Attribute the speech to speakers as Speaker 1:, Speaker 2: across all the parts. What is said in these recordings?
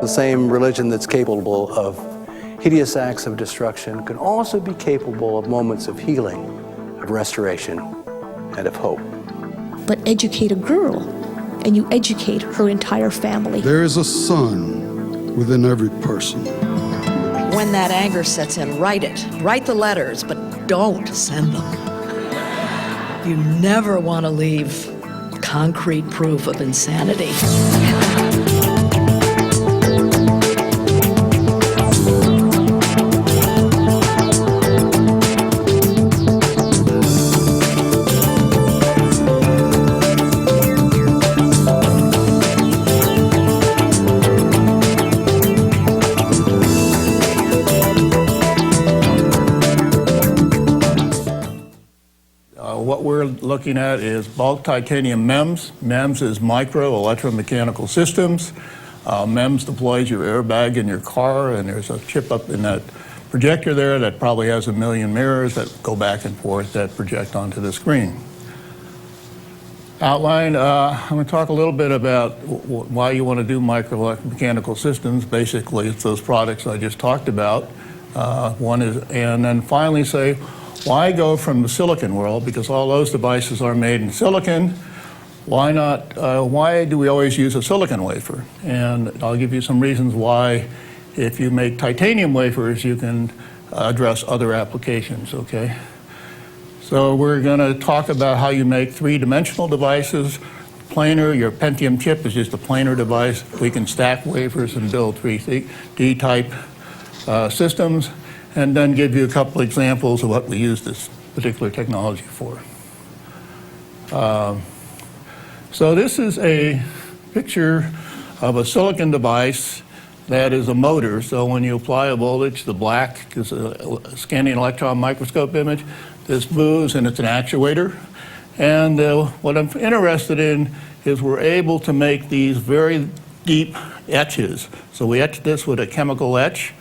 Speaker 1: The same religion that's capable of hideous acts of destruction can also be capable of moments of healing, of restoration, and of hope.
Speaker 2: But educate a girl, and you educate her entire family.
Speaker 3: There is a sun within every person.
Speaker 4: When that anger sets in, write it. Write the letters, but don't send them. You never want to leave concrete proof of insanity.
Speaker 5: What we're looking at is bulk titanium MEMS. MEMS is micro electromechanical systems. MEMS deploys your airbag in your car, and there's a chip up in that projector there that probably has 1 million mirrors that go back and forth that project onto the screen. Outline, I'm going to talk a little bit about why you want to do micro electromechanical systems. Basically, it's those products I just talked about. And then finally say, why go from the silicon world? Because all those devices are made in silicon. Why not? Why do we always use a silicon wafer? And I'll give you some reasons why. If you make titanium wafers, you can address other applications, okay? So we're going to talk about how you make three-dimensional devices. Planar, your Pentium chip is just a planar device. We can stack wafers and build 3D type systems, and then give you a couple examples of what we use this particular technology for. So this is a picture of a silicon device that is a motor. So when you apply a voltage, the black is a scanning electron microscope image. This moves, and it's an actuator. And what I'm interested in is we're able to make these very deep etches. So we etch this with a chemical etch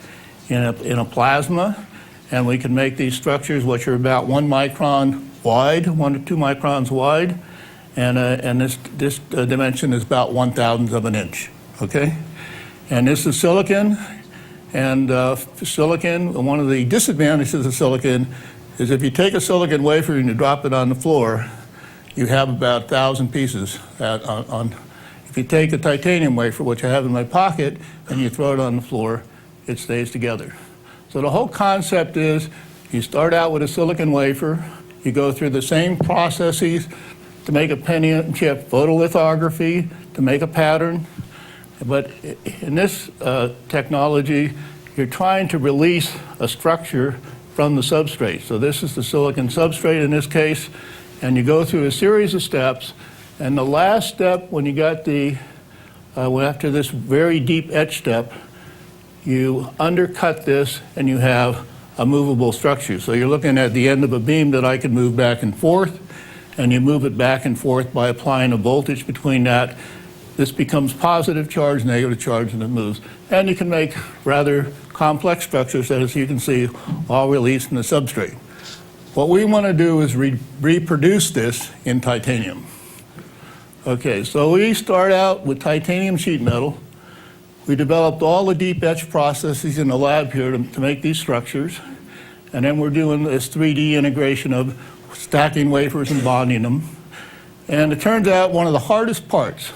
Speaker 5: in a plasma, and we can make these structures which are about 1 micron wide, 1 to 2 microns wide, and this dimension is about 1/1000th of an inch, okay? And this is silicon, and silicon, one of the disadvantages of silicon is if you take a silicon wafer and you drop it on the floor, you have about 1,000 pieces If you take a titanium wafer, which I have in my pocket, and you throw it on the floor, it stays together. So the whole concept is you start out with a silicon wafer, you go through the same processes to make a Pentium chip, photolithography, to make a pattern. But in this technology, you're trying to release a structure from the substrate. So this is the silicon substrate in this case, and you go through a series of steps. And the last step, when you got after this very deep etch step, you undercut this and you have a movable structure. So you're looking at the end of a beam that I can move back and forth, and you move it back and forth by applying a voltage between that. This becomes positive charge, negative charge, and it moves. And you can make rather complex structures that, as you can see, all released in the substrate. What we want to do is reproduce this in titanium. Okay, so we start out with titanium sheet metal. We developed all the deep etch processes in the lab here to make these structures. And then we're doing this 3D integration of stacking wafers and bonding them. And it turns out one of the hardest parts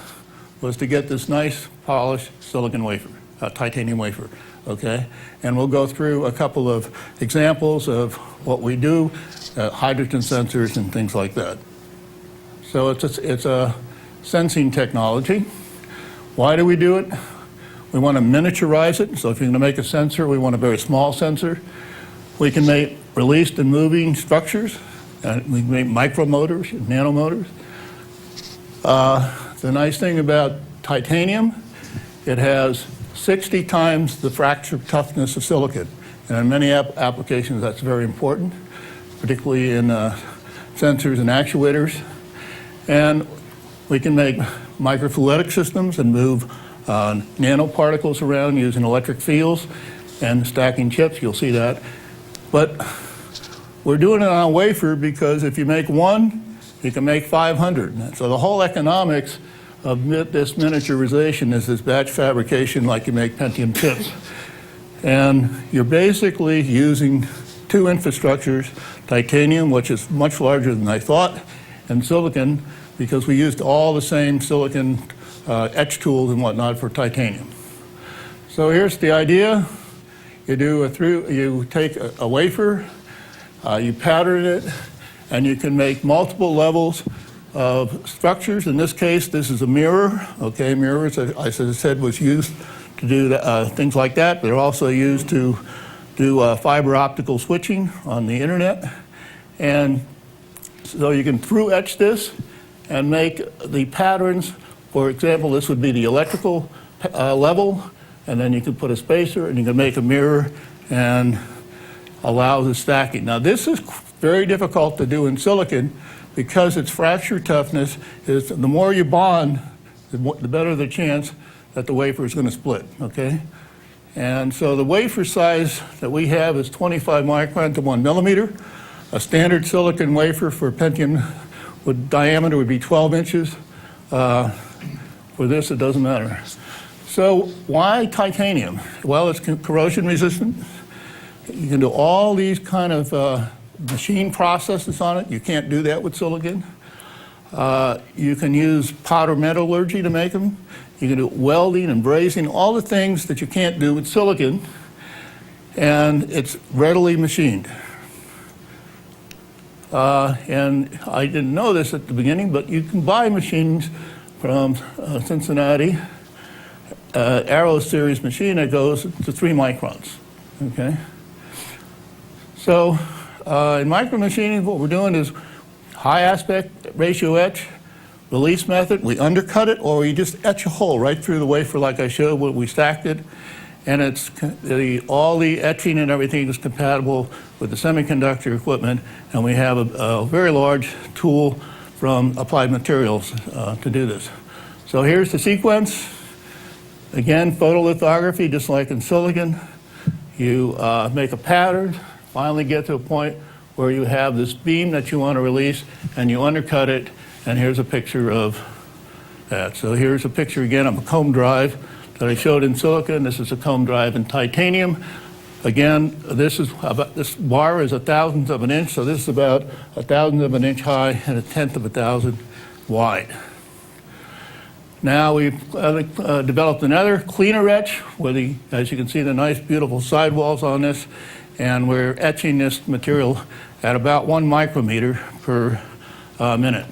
Speaker 5: was to get this nice polished silicon wafer, titanium wafer, okay? And we'll go through a couple of examples of what we do, hydrogen sensors and things like that. So it's a sensing technology. Why do we do it? We want to miniaturize it. So if you're going to make a sensor, we want a very small sensor. We can make released and moving structures. We can make micromotors, nanomotors. The nice thing about titanium, it has 60 times the fracture toughness of silicon. And in many applications, that's very important, particularly in sensors and actuators. And we can make microfluidic systems and move nanoparticles around using electric fields and stacking chips. You'll see that. But we're doing it on a wafer because if you make one, you can make 500. So the whole economics of this miniaturization is this batch fabrication like you make Pentium chips. And you're basically using two infrastructures, titanium, which is much larger than I thought, and silicon, because we used all the same silicon etch tools and whatnot for titanium. So here's the idea. You take a wafer, you pattern it, and you can make multiple levels of structures. In this case, this is a mirror. Okay, mirrors, as I said, was used to do things like that. They're also used to do fiber optical switching on the internet. And so you can through etch this and make the patterns. For example, this would be the electrical level, and then you can put a spacer and you can make a mirror and allow the stacking. Now this is very difficult to do in silicon because its fracture toughness is, the more you bond, the better the chance that the wafer is going to split, okay? And so the wafer size that we have is 25 micron to 1 millimeter. A standard silicon wafer for Pentium diameter would be 12 inches. For this, it doesn't matter. So why titanium? Well, it's corrosion resistant. You can do all these kind of machine processes on it. You can't do that with silicon. You can use powder metallurgy to make them. You can do welding and brazing, all the things that you can't do with silicon, and it's readily machined. And I didn't know this at the beginning, but you can buy machines from Cincinnati, Arrow Series machine that goes to 3 microns, okay? So in micromachining, what we're doing is high aspect ratio etch, release method. We undercut it, or we just etch a hole right through the wafer like I showed when we stacked it. And it's all the etching and everything is compatible with the semiconductor equipment. And we have a very large tool from Applied Materials to do this. So here's the sequence. Again, photolithography, just like in silicon. You make a pattern, finally get to a point where you have this beam that you want to release, and you undercut it, and here's a picture of that. So here's a picture again of a comb drive that I showed in silicon. This is a comb drive in titanium. Again, this bar is 1/1000th of an inch, so this is about 1/1000th of an inch high and 1/10th of 1,000 wide. Now we've developed another cleaner etch with as you can see, the nice, beautiful sidewalls on this, and we're etching this material at about 1 micrometer per minute.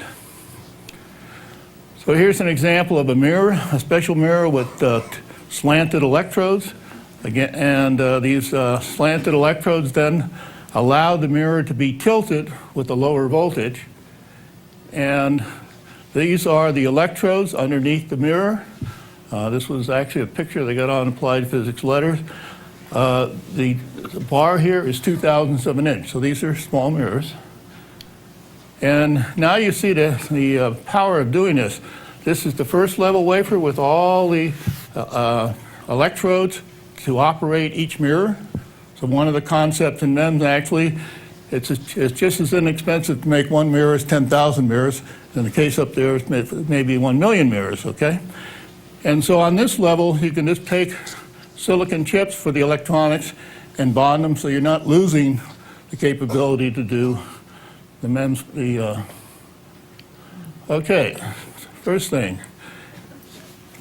Speaker 5: So here's an example of a mirror, a special mirror with slanted electrodes. Again, and these slanted electrodes then allow the mirror to be tilted with a lower voltage. And these are the electrodes underneath the mirror. This was actually a picture they got on Applied Physics letters. The bar here is 2/1000ths of an inch, so these are small mirrors. And now you see the power of doing this. This is the first level wafer with all the electrodes to operate each mirror. So one of the concepts in MEMS actually, it's just as inexpensive to make 1 mirror as 10,000 mirrors. In the case up there, it's maybe 1 million mirrors, okay? And so on this level, you can just take silicon chips for the electronics and bond them so you're not losing the capability to do the MEMS. Okay, first thing.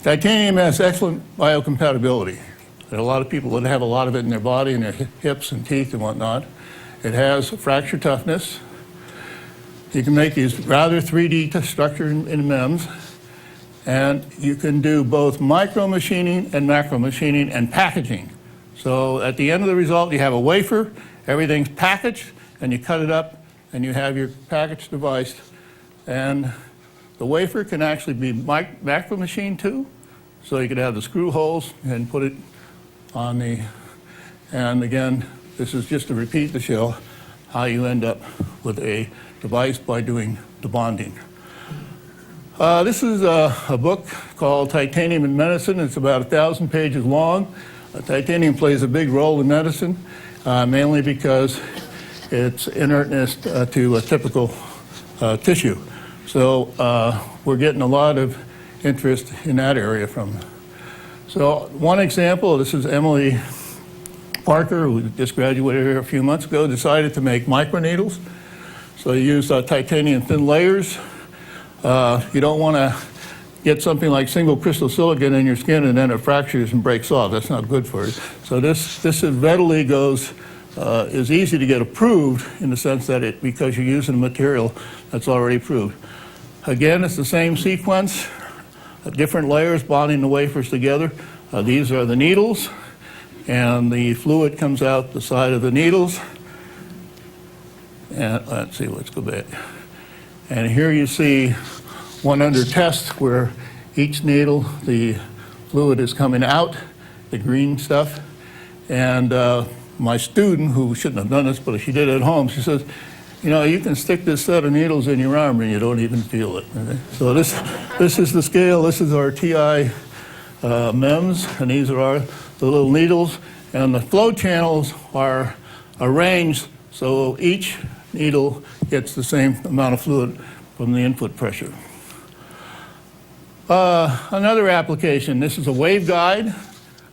Speaker 5: Titanium has excellent biocompatibility. There are a lot of people that have a lot of it in their body, in their hips and teeth and whatnot. It has fracture toughness. You can make these rather 3D structure in MEMS. And you can do both micromachining and macromachining and packaging. So at the end of the result, you have a wafer, everything's packaged, and you cut it up, and you have your packaged device. And the wafer can actually be macromachined too. So you could have the screw holes and put it on the, and again, this is just to repeat to show how you end up with a device by doing the bonding. This is a book called Titanium in Medicine. It's about 1,000 pages long. Titanium plays a big role in medicine, mainly because its inertness to a typical tissue. So we're getting a lot of interest in that area from. So one example, this is Emily Parker, who just graduated here a few months ago, decided to make microneedles. So you use titanium thin layers. You don't want to get something like single crystal silicon in your skin and then it fractures and breaks off. That's not good for it. So this is readily goes, is easy to get approved in the sense that because you're using a material that's already approved. Again, it's the same sequence, different layers bonding the wafers together. These are the needles, and the fluid comes out the side of the needles. And let's see, let's go back. And here you see one under test where each needle, the fluid is coming out, the green stuff. And my student, who shouldn't have done this, but she did it at home, she says, you know, you can stick this set of needles in your arm and you don't even feel it. So this is the scale. This is our Ti MEMS, and these are the little needles. And the flow channels are arranged so each needle gets the same amount of fluid from the input pressure. Another application, this is a waveguide,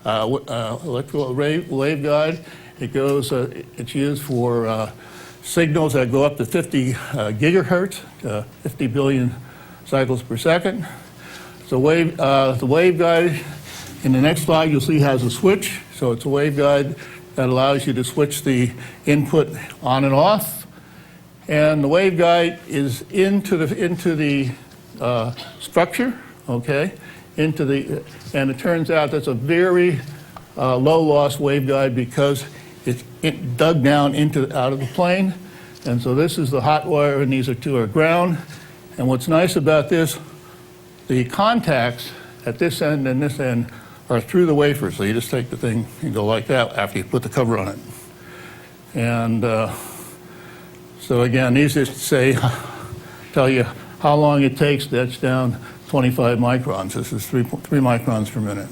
Speaker 5: electrical waveguide. It goes, it's used for signals that go up to 50 gigahertz, 50 billion cycles per second. So the waveguide, in the next slide you'll see has a switch. So it's a waveguide that allows you to switch the input on and off. And the waveguide is into the structure, okay? And it turns out that's a very low loss waveguide because it's dug down out of the plane. And so this is the hot wire and these are ground. And what's nice about this, the contacts at this end and this end are through the wafer. So you just take the thing and go like that after you put the cover on it. And so again, these just tell you how long it takes to etch down 25 microns. This is 3 microns per minute.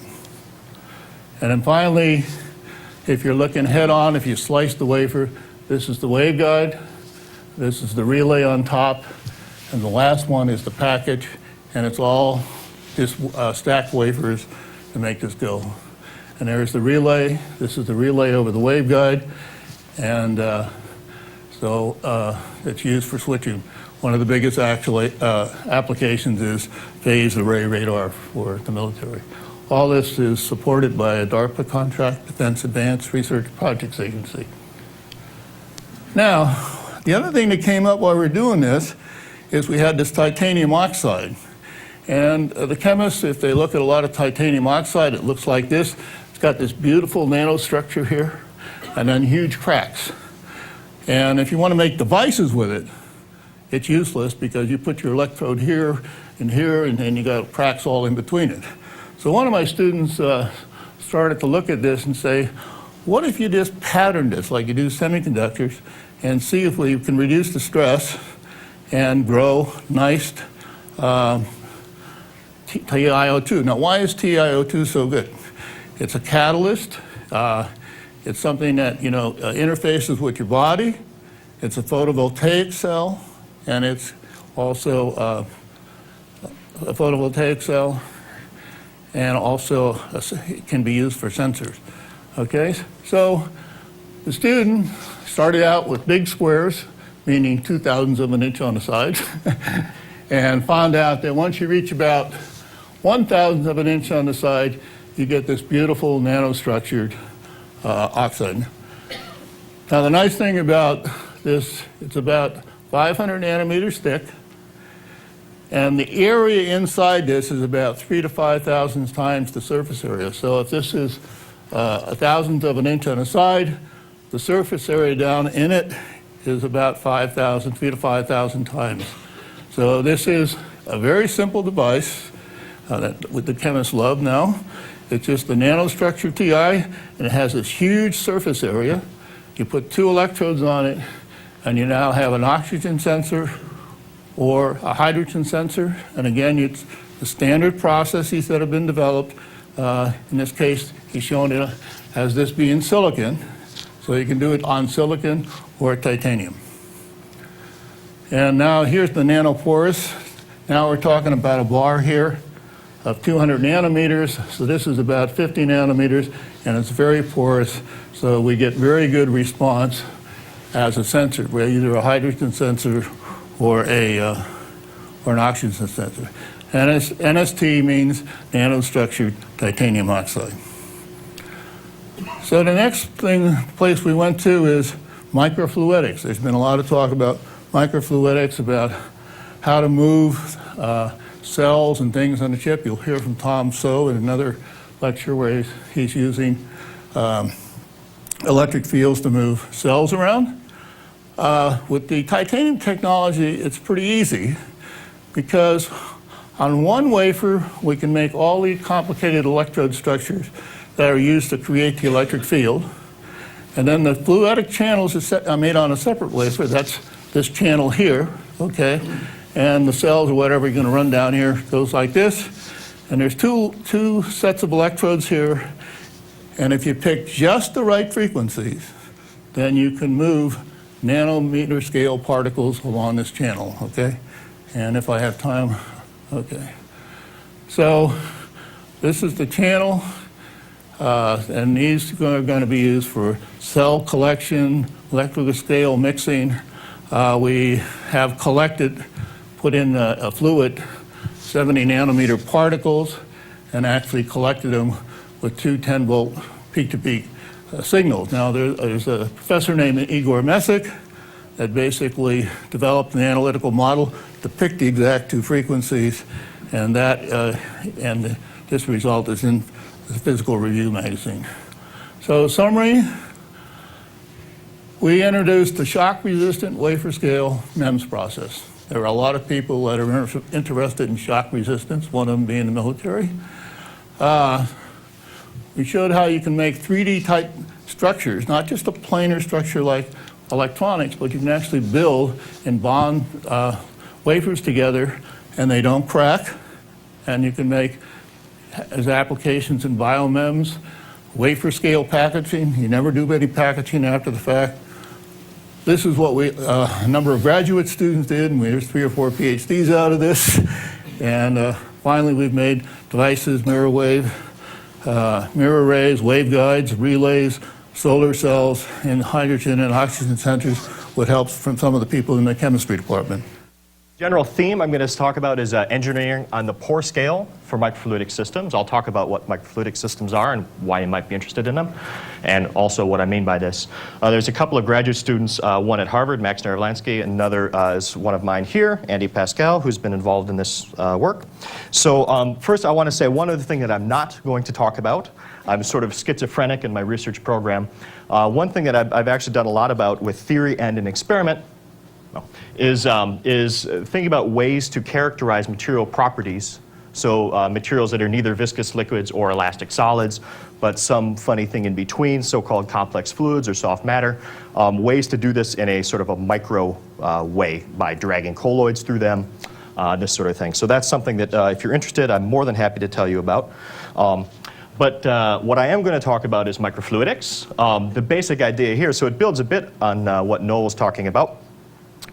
Speaker 5: And then finally, if you're looking head on, if you slice the wafer, this is the waveguide, this is the relay on top, and the last one is the package, and it's all just stacked wafers to make this go. And there's the relay. This is the relay over the waveguide, and so it's used for switching. One of the biggest applications is phased array radar for the military. All this is supported by a DARPA contract, Defense Advanced Research Projects Agency. Now, the other thing that came up while we were doing this is we had this titanium oxide. And the chemists, if they look at a lot of titanium oxide, it looks like this. It's got this beautiful nanostructure here, and then huge cracks. And if you want to make devices with it, it's useless because you put your electrode here, and then you got cracks all in between it. So one of my students started to look at this and say, what if you just pattern this like you do semiconductors and see if we can reduce the stress and grow nice TiO2. Now, why is TiO2 so good? It's a catalyst. It's something that, interfaces with your body. It's a photovoltaic cell, and it's also a photovoltaic cell, and also it can be used for sensors. Okay, so the student started out with big squares, meaning 2/1000 of an inch on the side, and found out that once you reach about 1/1000 of an inch on the side, you get this beautiful nanostructured oxide. Now the nice thing about this, it's about 500 nanometers thick, and the area inside this is about 3,000 to 5,000 times the surface area. So if this is 1/1000th of an inch on the side, the surface area down in it is about 5,000, 3,000 to 5,000 times. So this is a very simple device that the chemists love now. It's just the nanostructured Ti, and it has this huge surface area. You put 2 electrodes on it, and you now have an oxygen sensor or a hydrogen sensor. And again, it's the standard processes that have been developed. In this case, he's showing it as this being silicon. So you can do it on silicon or titanium. And now here's the nanoporous. Now we're talking about a bar here. of 200 nanometers. So this is about 50 nanometers, and it's very porous, so we get very good response as a sensor, either a hydrogen sensor or an oxygen sensor. NST means nano-structured titanium oxide. So the next place we went to is microfluidics. There's been a lot of talk about microfluidics, about how to move cells and things on the chip. You'll hear from Tom So in another lecture where he's using electric fields to move cells around. With the titanium technology, it's pretty easy because on one wafer, we can make all the complicated electrode structures that are used to create the electric field. And then the fluidic channels are made on a separate wafer. That's this channel here, okay? And the cells or whatever you're going to run down here goes like this. And there's two sets of electrodes here. And if you pick just the right frequencies, then you can move nanometer scale particles along this channel, okay? And if I have time, okay. So this is the channel, and these are going to be used for cell collection, electrical scale mixing. We have put in a fluid 70 nanometer particles and actually collected them with two 10-volt peak-to-peak signals. Now, there's a professor named Igor Mesic that basically developed an analytical model to pick the exact two frequencies, and this result is in the Physical Review magazine. So, summary, we introduced the shock-resistant wafer-scale MEMS process. There are a lot of people that are interested in shock resistance, one of them being the military. We showed how you can make 3D type structures, not just a planar structure like electronics, but you can actually build and bond wafers together and they don't crack. And you can make, as applications in biomems, wafer-scale packaging. You never do any packaging after the fact. This is what a number of graduate students did, and there's 3 or 4 PhDs out of this. And finally, we've made devices, mirror arrays, waveguides, relays, solar cells, and hydrogen and oxygen sensors with help from some of the people in the chemistry department.
Speaker 6: General theme I'm going to talk about is engineering on the pore scale for microfluidic systems. I'll talk about what microfluidic systems are and why you might be interested in them, and also what I mean by this. There's a couple of graduate students, one at Harvard, Max Narevlansky, and another is one of mine here, Andy Pascal, who's been involved in this work. So first I want to say one other thing that I'm not going to talk about. I'm sort of schizophrenic in my research program. One thing that I've actually done a lot about with theory and an experiment is thinking about ways to characterize material properties. So materials that are neither viscous liquids or elastic solids, but some funny thing in between, so-called complex fluids or soft matter. Ways to do this in a sort of a micro way by dragging colloids through them, this sort of thing. So that's something that if you're interested, I'm more than happy to tell you about. But what I am going to talk about is microfluidics. The basic idea here, so it builds a bit on what Noel was talking about.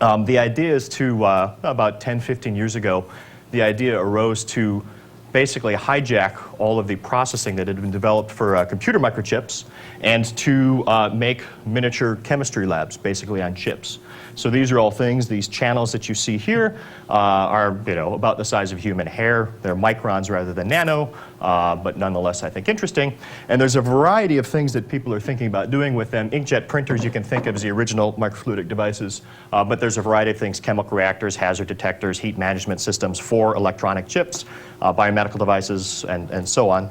Speaker 6: The idea is to, about 10, 15 years ago, the idea arose to basically hijack all of the processing that had been developed for computer microchips and to make miniature chemistry labs, basically on chips. So these are all things, these channels that you see here are about the size of human hair. They're microns rather than nano, but nonetheless I think interesting. And there's a variety of things that people are thinking about doing with them. Inkjet printers you can think of as the original microfluidic devices, but there's a variety of things, chemical reactors, hazard detectors, heat management systems for electronic chips, biomedical devices, and so on.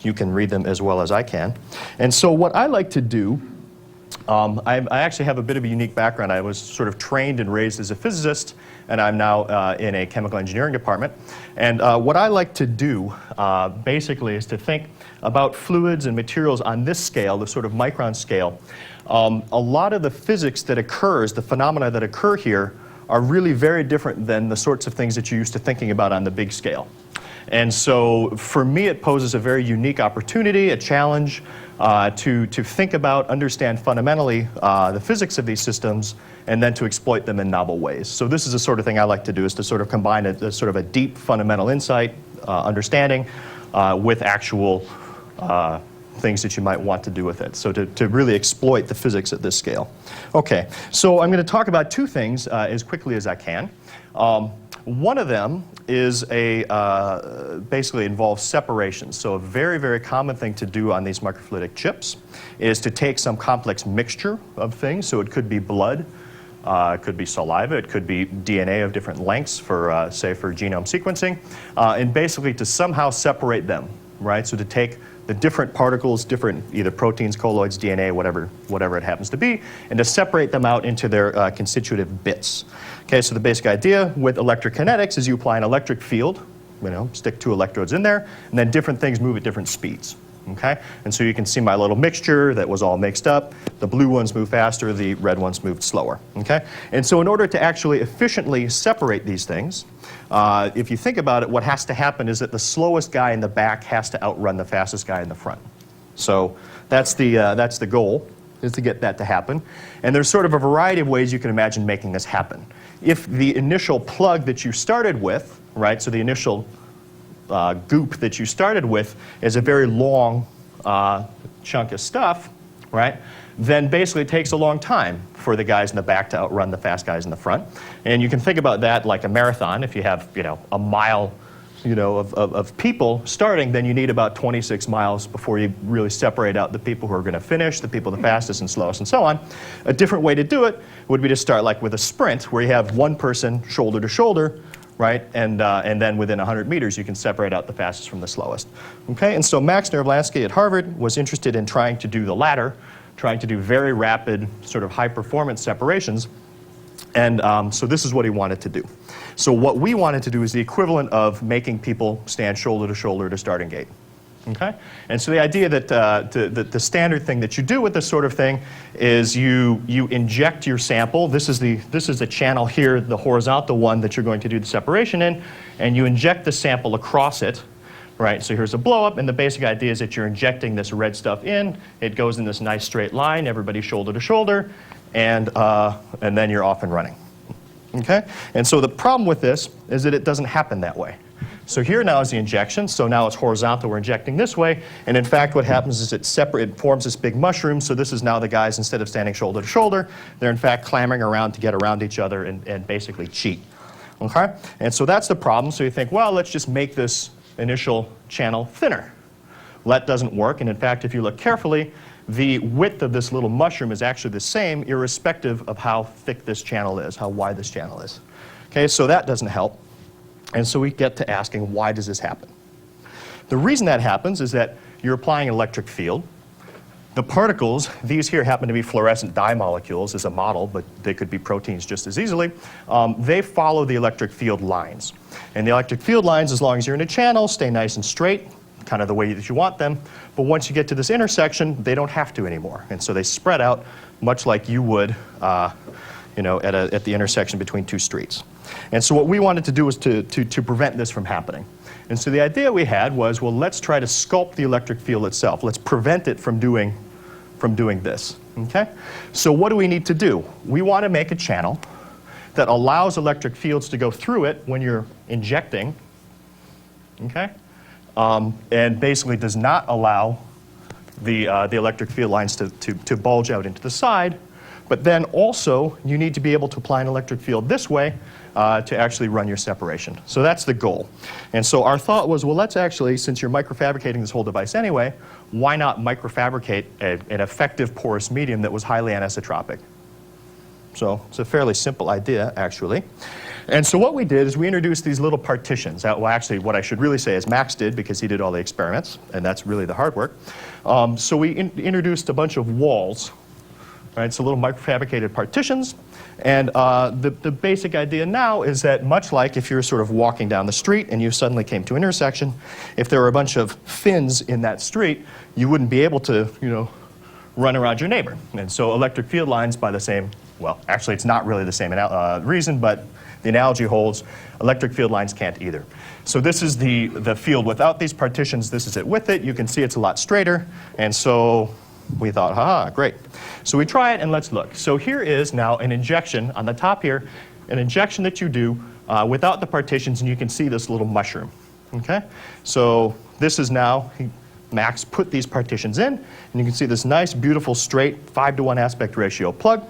Speaker 6: You can read them as well as I can. And so what I like to do, I actually have a bit of a unique background. I was sort of trained and raised as a physicist, and I'm now in a chemical engineering department. And what I like to do basically is to think about fluids and materials on this scale, the sort of micron scale. A lot of the physics that occurs, the phenomena that occur here, are really very different than the sorts of things that you're used to thinking about on the big scale. And so for me it poses a very unique opportunity, a challenge to think about, understand fundamentally the physics of these systems, and then to exploit them in novel ways. So this is the sort of thing I like to do, is to sort of combine a sort of a deep fundamental insight understanding with actual things that you might want to do with it. So to really exploit the physics at this scale. Okay, so I'm going to talk about two things as quickly as I can. One of them is basically involves separation. So a very, very common thing to do on these microfluidic chips is to take some complex mixture of things. So it could be blood, it could be saliva, it could be DNA of different lengths for, say, for genome sequencing, and basically to somehow separate them, right? So to take the different particles, different either proteins, colloids, DNA, whatever it happens to be, and to separate them out into their constitutive bits. Okay, so the basic idea with electrokinetics is you apply an electric field, stick two electrodes in there, and then different things move at different speeds. Okay, and so you can see my little mixture that was all mixed up. The blue ones move faster, the red ones moved slower. Okay, and so in order to actually efficiently separate these things, if you think about it, what has to happen is that the slowest guy in the back has to outrun the fastest guy in the front. So that's the goal, is to get that to happen. And there's sort of a variety of ways you can imagine making this happen. If the initial plug that you started with, right, so the initial goop that you started with is a very long chunk of stuff, right, then basically it takes a long time for the guys in the back to outrun the fast guys in the front. And you can think about that like a marathon. If you have, a mile, of people starting, then you need about 26 miles before you really separate out the people who are going to finish, the people the fastest and slowest, and so on. A different way to do it would be to start like with a sprint, where you have one person shoulder to shoulder, right? And then within 100 meters, you can separate out the fastest from the slowest. Okay? And so Max Nervlansky at Harvard was interested in trying to do the latter, trying to do very rapid, sort of high-performance separations. And so this is what he wanted to do. So what we wanted to do is the equivalent of making people stand shoulder to shoulder at a starting gate. Okay? And so the idea that the standard thing that you do with this sort of thing is you inject your sample. This is the channel here, the horizontal one that you're going to do the separation in, and you inject the sample across it. Right, so here's a blow up, and the basic idea is that you're injecting this red stuff in. It goes in this nice straight line, everybody shoulder to shoulder, and then you're off and running. Okay? And so the problem with this is that it doesn't happen that way. So here now is the injection. So now it's horizontal. We're injecting this way. And in fact, what happens is it forms this big mushroom. So this is now the guys, instead of standing shoulder to shoulder, they're in fact clambering around to get around each other and basically cheat. Okay? And so that's the problem. So you think, well, let's just make this initial channel thinner. Well, that doesn't work. And in fact, if you look carefully, the width of this little mushroom is actually the same, irrespective of how thick this channel is, how wide this channel is. Okay, so that doesn't help. And so we get to asking, why does this happen? The reason that happens is that you're applying an electric field. The particles, these here happen to be fluorescent dye molecules as a model, but they could be proteins just as easily. They follow the electric field lines. And the electric field lines, as long as you're in a channel, stay nice and straight, kind of the way that you want them. But once you get to this intersection, they don't have to anymore. And so they spread out much like you would at the intersection between two streets. And so what we wanted to do was to prevent this from happening. And so the idea we had was, well, let's try to sculpt the electric field itself. Let's prevent it from doing this. Okay? So what do we need to do? We want to make a channel that allows electric fields to go through it when you're injecting, okay? And basically does not allow the electric field lines to bulge out into the side. But then also, you need to be able to apply an electric field this way to actually run your separation. So that's the goal. And so our thought was, well, let's actually, since you're microfabricating this whole device anyway, why not microfabricate an effective porous medium that was highly anisotropic? So it's a fairly simple idea, actually. And so what we did is we introduced these little partitions. Well, actually, what I should really say is Max did, because he did all the experiments, and that's really the hard work. So we introduced a bunch of walls, right? So little microfabricated partitions. And the basic idea now is that much like if you're sort of walking down the street and you suddenly came to an intersection, if there were a bunch of fins in that street, you wouldn't be able to, run around your neighbor. And so electric field lines by the same, well, actually it's not really the same reason, but the analogy holds. Electric field lines can't either. So this is the field without these partitions. This is it with it. You can see it's a lot straighter. And so we thought, haha, great. So we try it and let's look. So here is now an injection on the top here, an injection that you do without the partitions, and you can see this little mushroom. Okay? So this is now, Max put these partitions in, and you can see this nice, beautiful, straight 5:1 aspect ratio plug.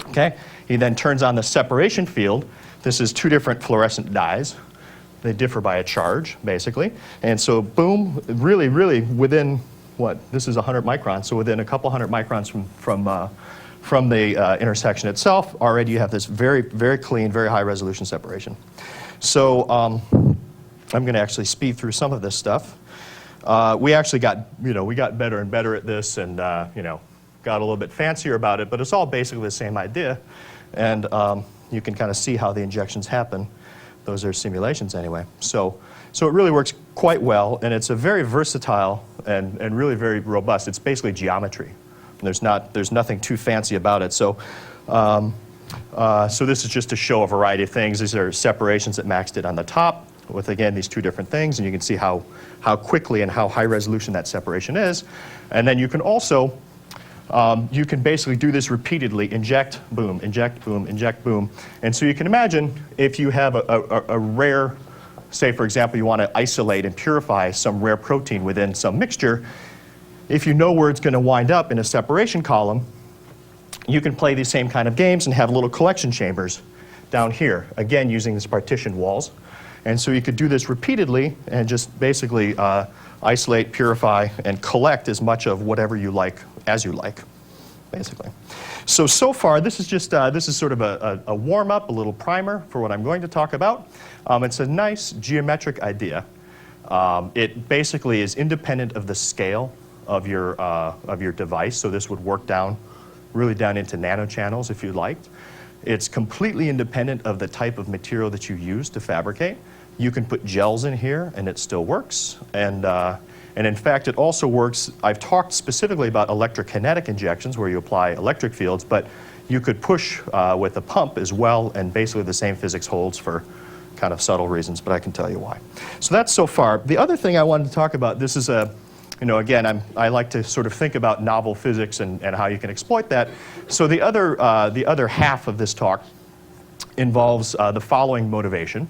Speaker 6: Okay? He then turns on the separation field. This is 2 different fluorescent dyes. They differ by a charge, basically. And so, boom, really, really within, what? This is 100 microns, so within a couple hundred microns from the intersection itself, already you have this very, very clean, very high resolution separation. So I'm going to actually speed through some of this stuff. We actually got, we got better and better at this, and got a little bit fancier about it, but it's all basically the same idea. And you can kind of see how the injections happen. Those are simulations anyway. So it really works quite well, and it's a very versatile and really very robust. It's basically geometry. There's nothing too fancy about it. So this is just to show a variety of things. These are separations that Max did on the top with, again, these 2 different things, and you can see how quickly and how high resolution that separation is. And then you can also, you can basically do this repeatedly, inject, boom, inject, boom, inject, boom. And so you can imagine if you have a rare, say for example, you want to isolate and purify some rare protein within some mixture, if you know where it's going to wind up in a separation column, you can play these same kind of games and have little collection chambers down here, again using these partitioned walls. And so you could do this repeatedly and just basically isolate, purify, and collect as much of whatever you like as you like, basically. So far, this is just this is sort of a warm-up, a little primer for what I'm going to talk about. It's a nice geometric idea. It basically is independent of the scale of your device, so this would work really down into nanochannels if you liked. It's completely independent of the type of material that you use to fabricate. You can put gels in here and it still works, and in fact it also works. I've talked specifically about electrokinetic injections where you apply electric fields, but you could push with a pump as well, and basically the same physics holds for kind of subtle reasons, but I can tell you why. So that's so far. The other thing I wanted to talk about, this is again, I like to sort of think about novel physics and how you can exploit that. So the other half of this talk involves the following motivation,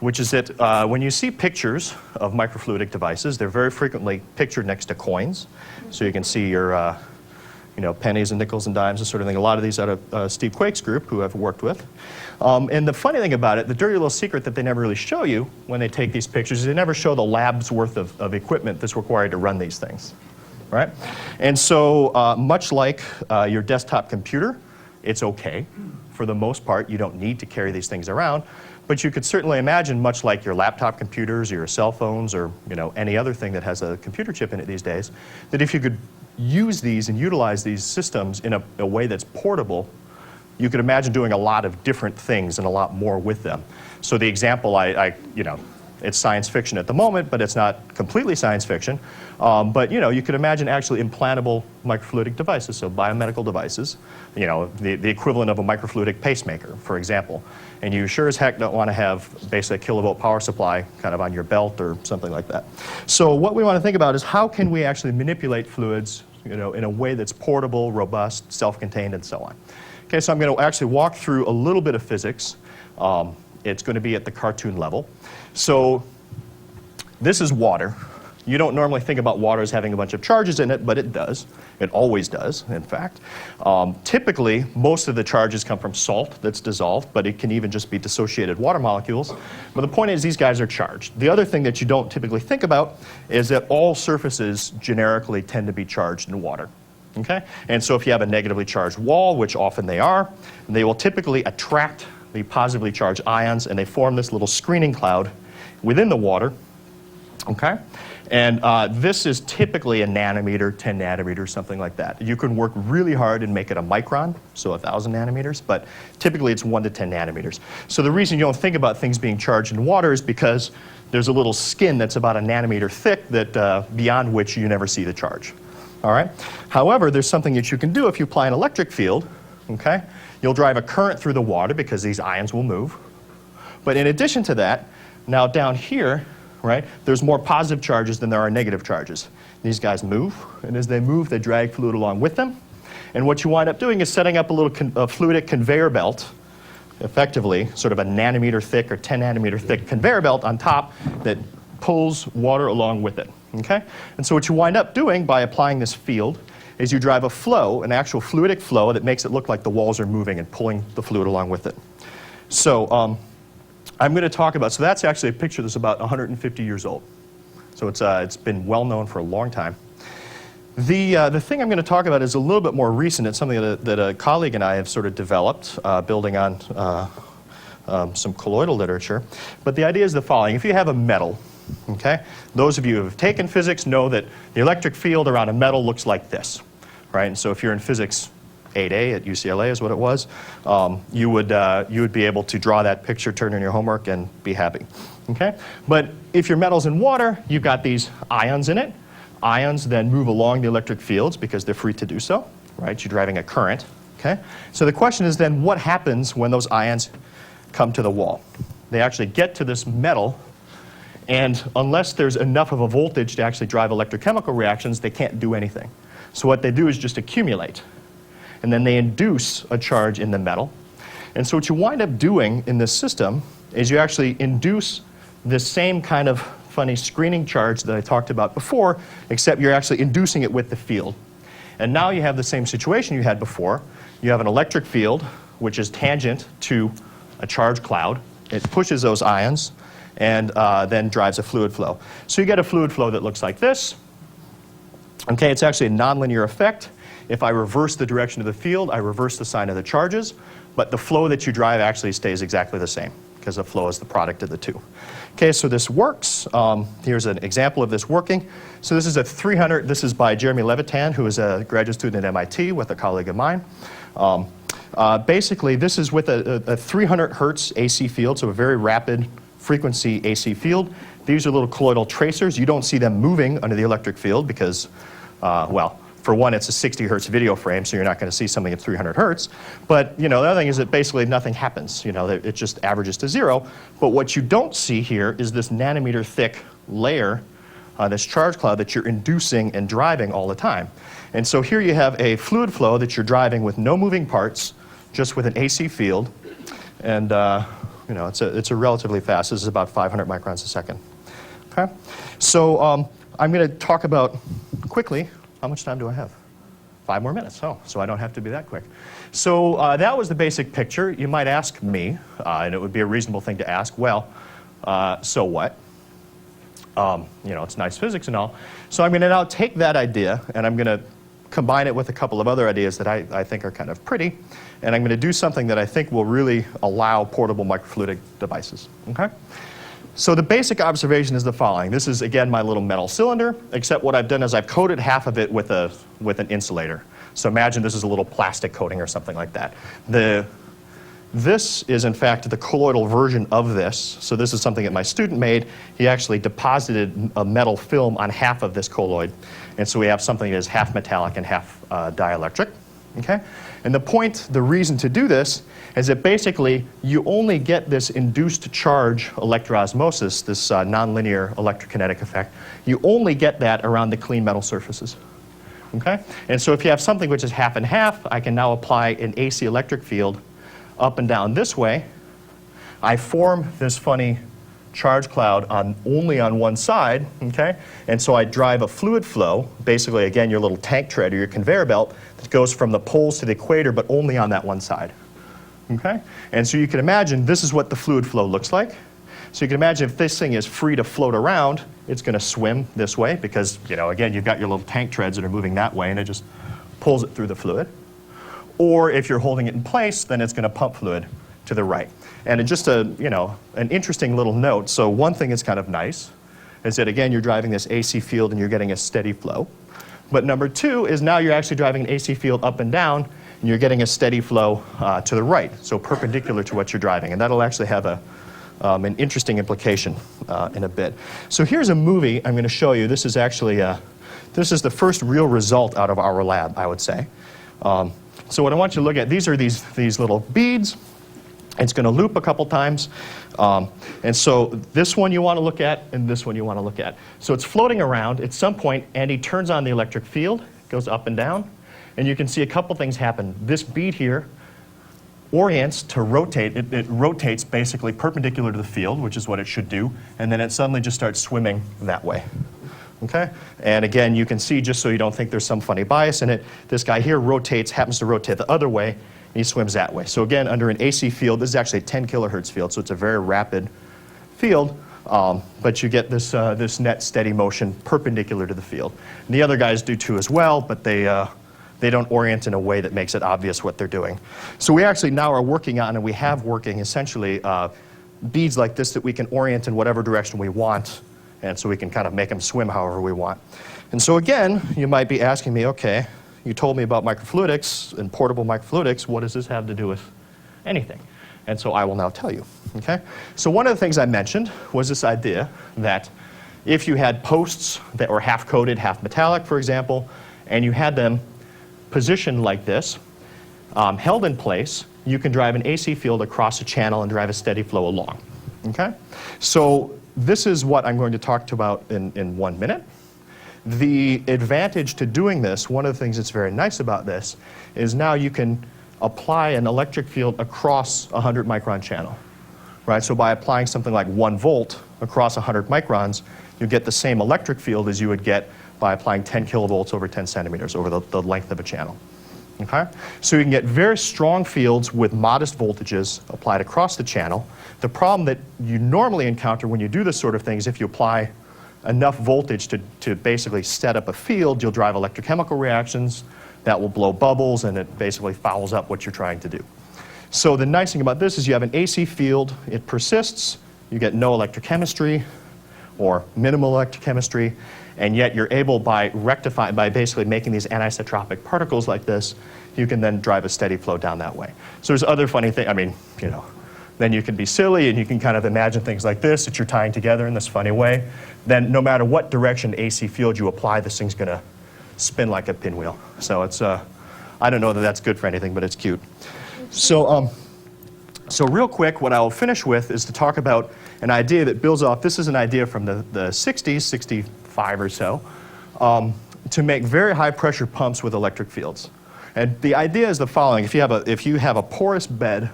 Speaker 6: which is that when you see pictures of microfluidic devices, they're very frequently pictured next to coins. So you can see your pennies and nickels and dimes and sort of thing. A lot of these out of Steve Quake's group, who I've worked with. And the funny thing about it, the dirty little secret that they never really show you when they take these pictures, is they never show the lab's worth of equipment that's required to run these things, right? And so much like your desktop computer, it's okay. For the most part, you don't need to carry these things around. But you could certainly imagine, much like your laptop computers or your cell phones or any other thing that has a computer chip in it these days, that if you could use these and utilize these systems in a way that's portable, you could imagine doing a lot of different things and a lot more with them. So the example, it's science fiction at the moment, but it's not completely science fiction. But you could imagine actually implantable microfluidic devices, so biomedical devices, the equivalent of a microfluidic pacemaker, for example. And you sure as heck don't want to have basically a kilovolt power supply kind of on your belt or something like that. So what we want to think about is how can we actually manipulate fluids, in a way that's portable, robust, self-contained, and so on. Okay, so I'm going to actually walk through a little bit of physics. It's going to be at the cartoon level. So this is water. You don't normally think about water as having a bunch of charges in it, but it does. It always does, in fact. Typically, most of the charges come from salt that's dissolved, but it can even just be dissociated water molecules. But the point is, these guys are charged. The other thing that you don't typically think about is that all surfaces generically tend to be charged in water. Okay? And so if you have a negatively charged wall, which often they are, they will typically attract the positively charged ions, and they form this little screening cloud within the water. Okay? And this is typically a nanometer, 10 nanometers, something like that. You can work really hard and make it a micron, so 1,000 nanometers, but typically it's 1 to 10 nanometers. So the reason you don't think about things being charged in water is because there's a little skin that's about a nanometer thick that beyond which you never see the charge. All right? However, there's something that you can do if you apply an electric field. Okay? You'll drive a current through the water because these ions will move. But in addition to that, now down here, right, there's more positive charges than there are negative charges. These guys move, and as they move, they drag fluid along with them. And what you wind up doing is setting up a little fluidic conveyor belt, effectively, sort of a nanometer thick or 10 nanometer thick conveyor belt on top that pulls water along with it. Okay? And so what you wind up doing by applying this field is you drive a flow, an actual fluidic flow that makes it look like the walls are moving and pulling the fluid along with it. So I'm going to talk about, so that's actually a picture that's about 150 years old. So it's been well known for a long time. The thing I'm going to talk about is a little bit more recent. It's something that a colleague and I have sort of developed, building on some colloidal literature. But the idea is the following. If you have a metal, okay, those of you who have taken physics know that the electric field around a metal looks like this, right? And so if you're in physics 8A at UCLA is what it was, you would be able to draw that picture, turn in your homework, and be happy. Okay? But if your metal's in water, you've got these ions in it. Ions then move along the electric fields because they're free to do so, right? You're driving a current. Okay? So the question is then, what happens when those ions come to the wall? They actually get to this metal, and unless there's enough of a voltage to actually drive electrochemical reactions, they can't do anything. So what they do is just accumulate. And then they induce a charge in the metal. And so what you wind up doing in this system is you actually induce this same kind of funny screening charge that I talked about before, except you're actually inducing it with the field. And now you have the same situation you had before. You have an electric field, which is tangent to a charge cloud. It pushes those ions and then drives a fluid flow. So you get a fluid flow that looks like this. Okay, it's actually a nonlinear effect. If I reverse the direction of the field, I reverse the sign of the charges, but the flow that you drive actually stays exactly the same because the flow is the product of the two. Okay, so this works. Here's an example of this working. So this is a 300, this is by Jeremy Levitan, who is a graduate student at MIT with a colleague of mine. Basically, this is with a 300 hertz AC field, so a very rapid frequency AC field. These are little colloidal tracers. You don't see them moving under the electric field because, well, for one, it's a 60 hertz video frame, so you're not going to see something at 300 hertz. But the other thing is that basically nothing happens. It just averages to zero. But what you don't see here is this nanometer thick layer, this charge cloud that you're inducing and driving all the time. And so here you have a fluid flow that you're driving with no moving parts, just with an AC field. And it's a relatively fast. This is about 500 microns a second. Okay? So I'm going to talk about quickly. How much time do I have? 5 more minutes. Oh, so I don't have to be that quick. So that was the basic picture. You might ask me, and it would be a reasonable thing to ask, well, so what? It's nice physics and all. So I'm going to now take that idea, and I'm going to combine it with a couple of other ideas that I think are kind of pretty, and I'm going to do something that I think will really allow portable microfluidic devices. Okay? So the basic observation is the following. This is, again, my little metal cylinder, except what I've done is I've coated half of it with an insulator. So imagine this is a little plastic coating or something like that. This is, in fact, the colloidal version of this. So this is something that my student made. He actually deposited a metal film on half of this colloid. And so we have something that is half metallic and half dielectric. Okay? And the reason to do this is that basically you only get this induced charge electroosmosis, this nonlinear electrokinetic effect. You only get that around the clean metal surfaces. Okay? And so if you have something which is half and half, I can now apply an AC electric field up and down this way. I form this funny charge cloud only on one side, okay? And so I drive a fluid flow, basically, again, your little tank tread or your conveyor belt that goes from the poles to the equator, but only on that one side, okay? And so you can imagine this is what the fluid flow looks like. So you can imagine if this thing is free to float around, it's going to swim this way because, again, you've got your little tank treads that are moving that way, and it just pulls it through the fluid. Or if you're holding it in place, then it's going to pump fluid to the right. And just an interesting little note. So one thing that's kind of nice is that, again, you're driving this AC field and you're getting a steady flow. But number two is now you're actually driving an AC field up and down and you're getting a steady flow to the right, so perpendicular to what you're driving. And that'll actually have an interesting implication in a bit. So here's a movie I'm going to show you. This is actually this is the first real result out of our lab, I would say. So what I want you to look at, these are these little beads. It's going to loop a couple times. And so this one you want to look at, and this one you want to look at. So it's floating around. At some point, Andy turns on the electric field, goes up and down, and you can see a couple things happen. This bead here orients to rotate. It rotates basically perpendicular to the field, which is what it should do, and then it suddenly just starts swimming that way. Okay? And again, you can see, just so you don't think there's some funny bias in it, this guy here happens to rotate the other way, and he swims that way. So again, under an AC field, this is actually a 10 kilohertz field, so it's a very rapid field, but you get this, this net steady motion perpendicular to the field. And the other guys do too as well, but they don't orient in a way that makes it obvious what they're doing. So we actually now are working on, and we have working essentially beads like this that we can orient in whatever direction we want, and so we can kind of make them swim however we want. And so again, you might be asking me, okay, you told me about microfluidics and portable microfluidics, what does this have to do with anything? And so I will now tell you, okay? So one of the things I mentioned was this idea that if you had posts that were half coated, half metallic, for example, and you had them positioned like this, held in place, you can drive an AC field across a channel and drive a steady flow along, okay? So this is what I'm going to talk about in 1 minute. The advantage to doing this, one of the things that's very nice about this, is now you can apply an electric field across a 100 micron channel, right? So by applying something like 1 volt across 100 microns, you get the same electric field as you would get by applying 10 kilovolts over 10 centimeters over the length of a channel. Okay? So you can get very strong fields with modest voltages applied across the channel. The problem that you normally encounter when you do this sort of thing is if you apply enough voltage to basically set up a field, you'll drive electrochemical reactions that will blow bubbles, and it basically fouls up what you're trying to do. So the nice thing about this is you have an AC field, it persists, you get no electrochemistry or minimal electrochemistry, and yet you're able, by basically making these anisotropic particles like this, you can then drive a steady flow down that way. So there's other funny things, I mean, you know, then you can be silly and you can kind of imagine things like this that you're tying together in this funny way. Then no matter what direction AC field you apply, this thing's going to spin like a pinwheel. So it's, I don't know that that's good for anything, but it's cute. So, so real quick, what I'll finish with is to talk about an idea that builds off, this is an idea from the 60s, 65 or so, to make very high pressure pumps with electric fields. And the idea is the following: if you have a porous bed,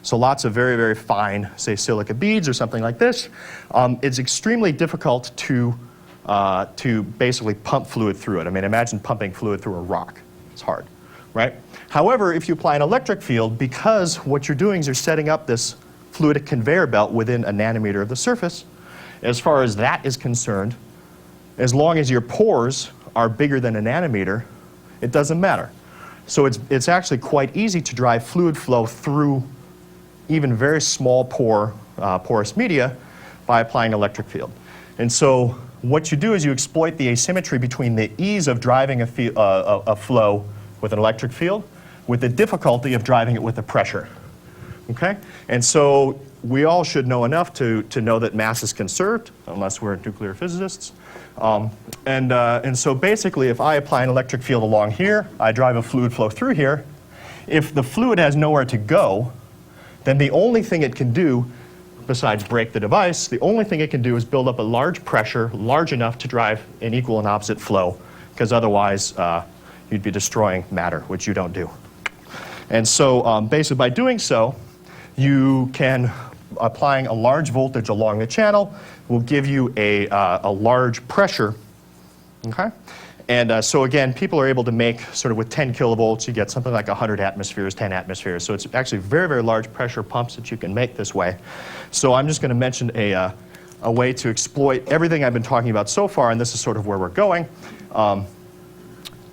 Speaker 6: so lots of very, very fine, say, silica beads or something like this, it's extremely difficult to basically pump fluid through it. I mean, imagine pumping fluid through a rock. It's hard, right? However, if you apply an electric field, because what you're doing is you're setting up this fluidic conveyor belt within a nanometer of the surface, as far as that is concerned, as long as your pores are bigger than a nanometer, it doesn't matter. So it's actually quite easy to drive fluid flow through even very small porous media by applying an electric field. And so what you do is you exploit the asymmetry between the ease of driving a flow with an electric field with the difficulty of driving it with a pressure. Okay? And so we all should know enough to know that mass is conserved, unless we're nuclear physicists. And so basically, if I apply an electric field along here, I drive a fluid flow through here. If the fluid has nowhere to go, then the only thing it can do, besides break the device, the only thing it can do is build up a large pressure, large enough to drive an equal and opposite flow, because otherwise you'd be destroying matter, which you don't do. And so basically by doing so, you can, applying a large voltage along the channel will give you a large pressure, okay? And so again, people are able to make, sort of with 10 kilovolts, you get something like 100 atmospheres, 10 atmospheres. So it's actually very, very large pressure pumps that you can make this way. So I'm just going to mention a way to exploit everything I've been talking about so far, and this is sort of where we're going,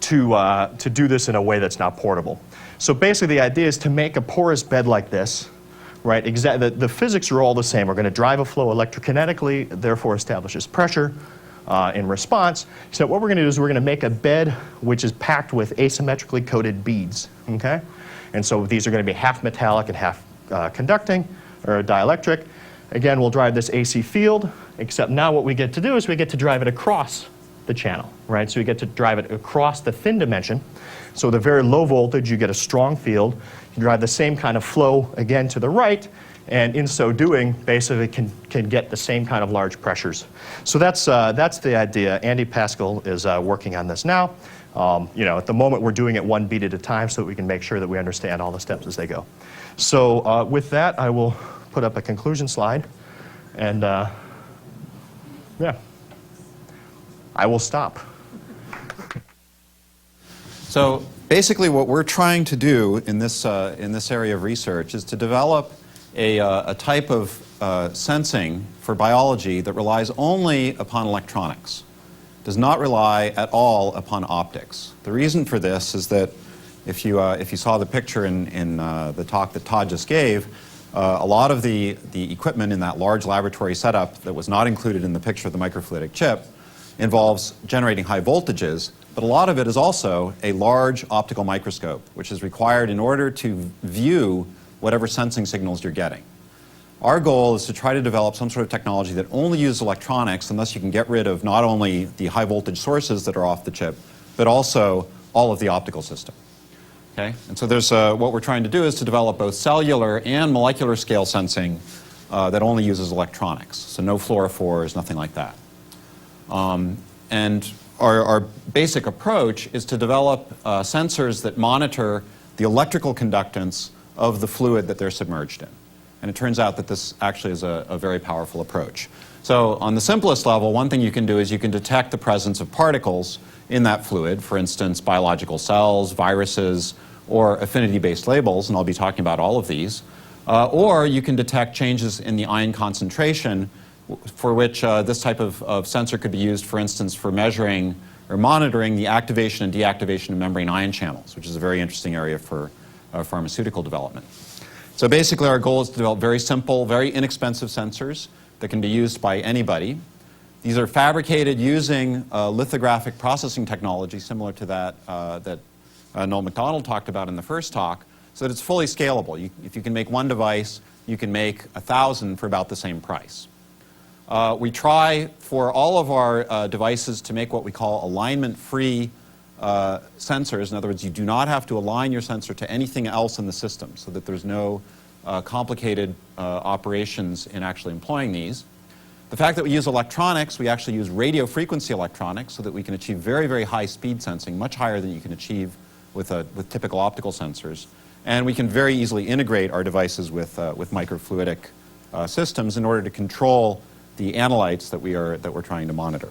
Speaker 6: to do this in a way that's not portable. So basically the idea is to make a porous bed like this, right? The physics are all the same. We're going to drive a flow electrokinetically, therefore establishes pressure in response. So what we're going to do is we're going to make a bed which is packed with asymmetrically coated beads, okay? And so these are going to be half metallic and half conducting, or dielectric. Again, we'll drive this AC field, except now what we get to do is we get to drive it across the channel, right? So we get to drive it across the thin dimension. So with a very low voltage, you get a strong field. You drive the same kind of flow again to the right, and in so doing, basically can get the same kind of large pressures. So that's the idea. Andy Pascal is working on this now. At the moment, we're doing it one beat at a time so that we can make sure that we understand all the steps as they go. So with that, I will put up a conclusion slide, and yeah, I will stop.
Speaker 7: So basically what we're trying to do in this area of research is to develop a type of sensing for biology that relies only upon electronics, does not rely at all upon optics. The reason for this is that if you saw the picture in the talk that Todd just gave, a lot of the equipment in that large laboratory setup that was not included in the picture of the microfluidic chip involves generating high voltages, but a lot of it is also a large optical microscope, which is required in order to view whatever sensing signals you're getting. Our goal is to try to develop some sort of technology that only uses electronics unless you can get rid of not only the high voltage sources that are off the chip, but also all of the optical system. Okay? And so there's, what we're trying to do is to develop both cellular and molecular scale sensing that only uses electronics. So no fluorophores, nothing like that. And our basic approach is to develop sensors that monitor the electrical conductance of the fluid that they're submerged in. And it turns out that this actually is a very powerful approach. So on the simplest level, one thing you can do is you can detect the presence of particles in that fluid, for instance, biological cells, viruses, or affinity-based labels, and I'll be talking about all of these. Or you can detect changes in the ion concentration, for which this type of sensor could be used, for instance, for measuring or monitoring the activation and deactivation of membrane ion channels, which is a very interesting area for pharmaceutical development. So basically our goal is to develop very simple, very inexpensive sensors that can be used by anybody. These are fabricated using lithographic processing technology similar to that Noel MacDonald talked about in the first talk, so that it's fully scalable. If you can make one device, you can make 1,000 for about the same price. We try for all of our devices to make what we call alignment-free sensors. In other words, you do not have to align your sensor to anything else in the system, so that there's no complicated operations in actually employing these. The fact that we use electronics, we actually use radio frequency electronics so that we can achieve very, very high speed sensing, much higher than you can achieve with typical optical sensors. And we can very easily integrate our devices with microfluidic systems in order to control the analytes that we're trying to monitor.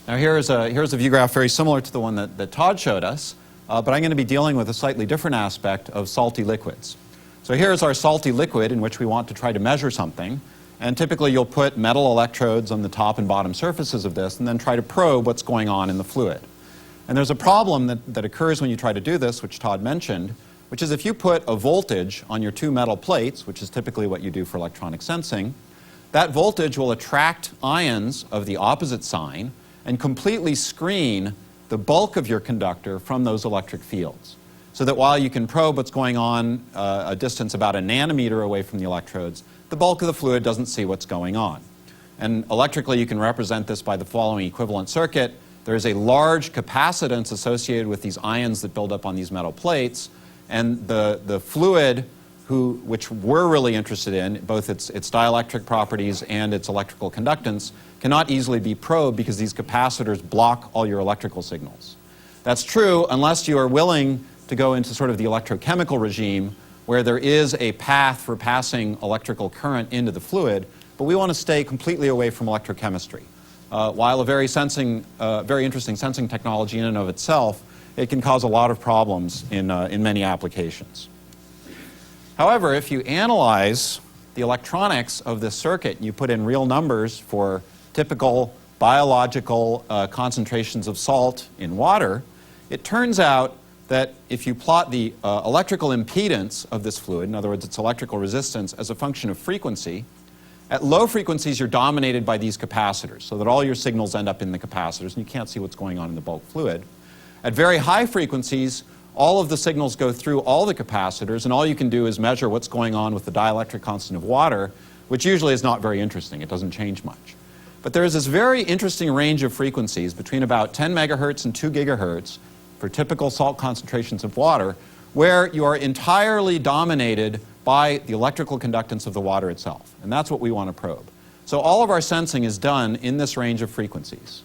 Speaker 7: Now here's a view graph very similar to the one that Todd showed us, but I'm going to be dealing with a slightly different aspect of salty liquids. So here's our salty liquid in which we want to try to measure something, and typically you'll put metal electrodes on the top and bottom surfaces of this and then try to probe what's going on in the fluid. And there's a problem that occurs when you try to do this, which Todd mentioned, which is if you put a voltage on your two metal plates, which is typically what you do for electronic sensing, that voltage will attract ions of the opposite sign and completely screen the bulk of your conductor from those electric fields. So that while you can probe what's going on a distance about a nanometer away from the electrodes, the bulk of the fluid doesn't see what's going on. And electrically you can represent this by the following equivalent circuit. There is a large capacitance associated with these ions that build up on these metal plates, and the fluid which we're really interested in, both its dielectric properties and its electrical conductance, cannot easily be probed because these capacitors block all your electrical signals. That's true unless you are willing to go into sort of the electrochemical regime where there is a path for passing electrical current into the fluid, but we want to stay completely away from electrochemistry. While a very interesting sensing technology in and of itself, it can cause a lot of problems in many applications. However, if you analyze the electronics of this circuit and you put in real numbers for typical biological concentrations of salt in water, it turns out that if you plot the electrical impedance of this fluid, in other words, its electrical resistance as a function of frequency, at low frequencies you're dominated by these capacitors, so that all your signals end up in the capacitors and you can't see what's going on in the bulk fluid. At very high frequencies, all of the signals go through all the capacitors, and all you can do is measure what's going on with the dielectric constant of water, which usually is not very interesting. It doesn't change much. But there is this very interesting range of frequencies between about 10 megahertz and 2 gigahertz for typical salt concentrations of water, where you are entirely dominated by the electrical conductance of the water itself. And that's what we want to probe. So all of our sensing is done in this range of frequencies.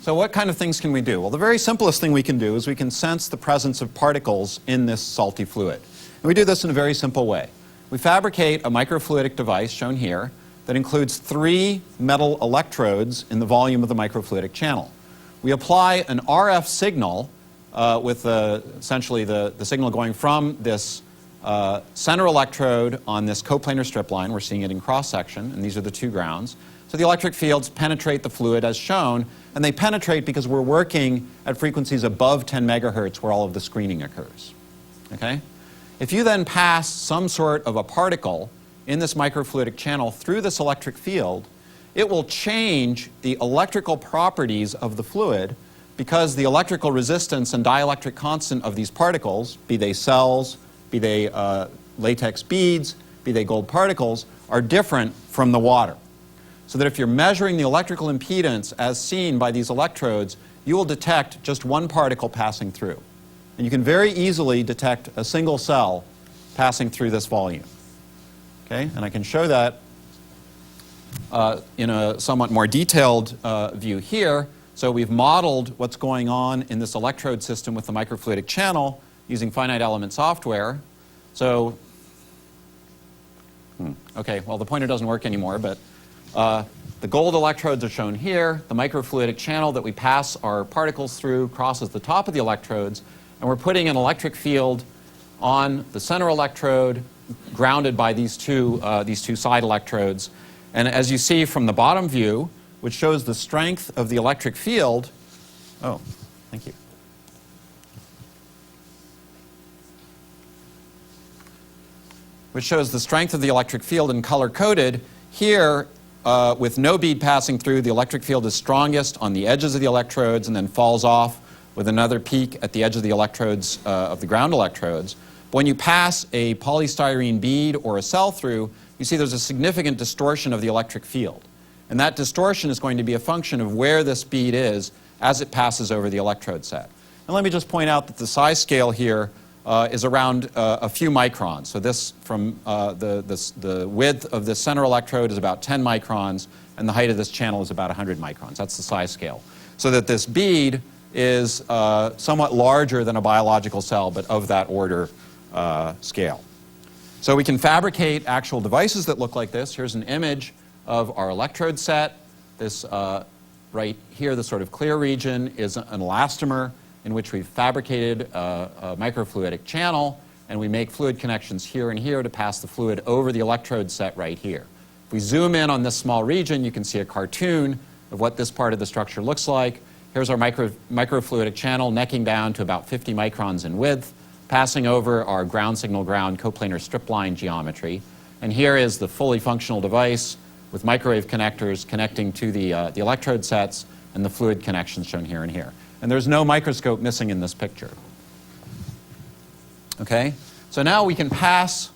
Speaker 7: So what kind of things can we do? Well, the very simplest thing we can do is we can sense the presence of particles in this salty fluid. And we do this in a very simple way. We fabricate a microfluidic device, shown here, that includes 3 metal electrodes in the volume of the microfluidic channel. We apply an RF signal with essentially the signal going from this center electrode on this coplanar strip line. We're seeing it in cross-section, and these are the 2 grounds. So the electric fields penetrate the fluid as shown, and they penetrate because we're working at frequencies above 10 megahertz where all of the screening occurs. Okay? If you then pass some sort of a particle in this microfluidic channel through this electric field, it will change the electrical properties of the fluid because the electrical resistance and dielectric constant of these particles, be they cells, be they latex beads, be they gold particles, are different from the water. So that if you're measuring the electrical impedance as seen by these electrodes, you will detect just one particle passing through. And you can very easily detect a single cell passing through this volume. Okay? And I can show that in a somewhat more detailed view here. So we've modeled what's going on in this electrode system with the microfluidic channel using finite element software. So, okay, well the pointer doesn't work anymore, but the gold electrodes are shown here. The microfluidic channel that we pass our particles through crosses the top of the electrodes, and we're putting an electric field on the center electrode, grounded by these two side electrodes. And as you see from the bottom view, which shows the strength of the electric field, oh, thank you. Which shows the strength of the electric field in color-coded. Here, with no bead passing through, the electric field is strongest on the edges of the electrodes and then falls off with another peak at the edge of the electrodes, of the ground electrodes. But when you pass a polystyrene bead or a cell through, you see there's a significant distortion of the electric field. And that distortion is going to be a function of where this bead is as it passes over the electrode set. And let me just point out that the size scale here is around a few microns. So this, from the width of the center electrode is about 10 microns, and the height of this channel is about 100 microns. That's the size scale. So that this bead is somewhat larger than a biological cell, but of that order scale. So we can fabricate actual devices that look like this. Here's an image of our electrode set. This right here, the sort of clear region, is an elastomer in which we've fabricated a microfluidic channel, and we make fluid connections here and here to pass the fluid over the electrode set right here. If we zoom in on this small region, you can see a cartoon of what this part of the structure looks like. Here's our microfluidic channel necking down to about 50 microns in width, passing over our ground signal ground coplanar strip line geometry. And here is the fully functional device with microwave connectors connecting to the electrode sets and the fluid connections shown here and here. And there's no microscope missing in this picture. Okay? So now we can pass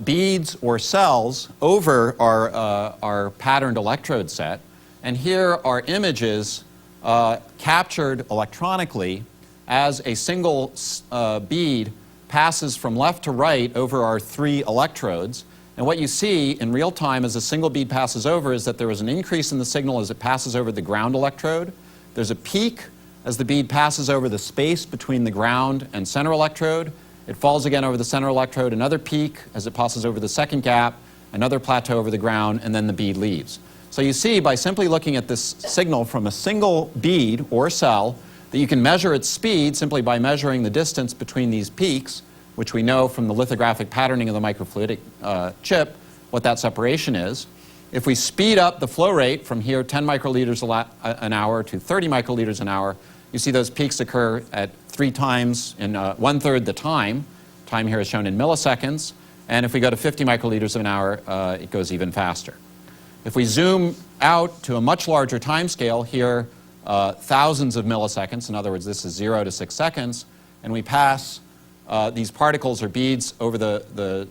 Speaker 7: beads or cells over our patterned electrode set. And here are images captured electronically as a single bead passes from left to right over our 3 electrodes. And what you see in real time as a single bead passes over is that there is an increase in the signal as it passes over the ground electrode. There's a peak as the bead passes over the space between the ground and center electrode. It falls again over the center electrode, another peak as it passes over the second gap, another plateau over the ground, and then the bead leaves. So you see, by simply looking at this signal from a single bead or cell, that you can measure its speed simply by measuring the distance between these peaks, which we know from the lithographic patterning of the microfluidic chip what that separation is. If we speed up the flow rate from here 10 microliters an hour to 30 microliters an hour, you see those peaks occur at 3 times in 1/3 the time. Time here is shown in milliseconds. And if we go to 50 microliters an hour, it goes even faster. If we zoom out to a much larger time scale, here thousands of milliseconds, in other words, this is 0 to 6 seconds, and we pass these particles or beads over the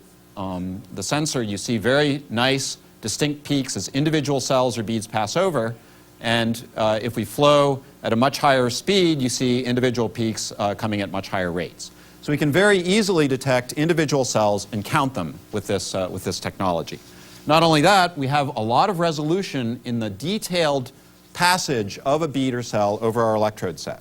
Speaker 7: sensor, you see very nice distinct peaks as individual cells or beads pass over. And if we flow at a much higher speed, you see individual peaks coming at much higher rates. So we can very easily detect individual cells and count them with this technology. Not only that, we have a lot of resolution in the detailed passage of a bead or cell over our electrode set.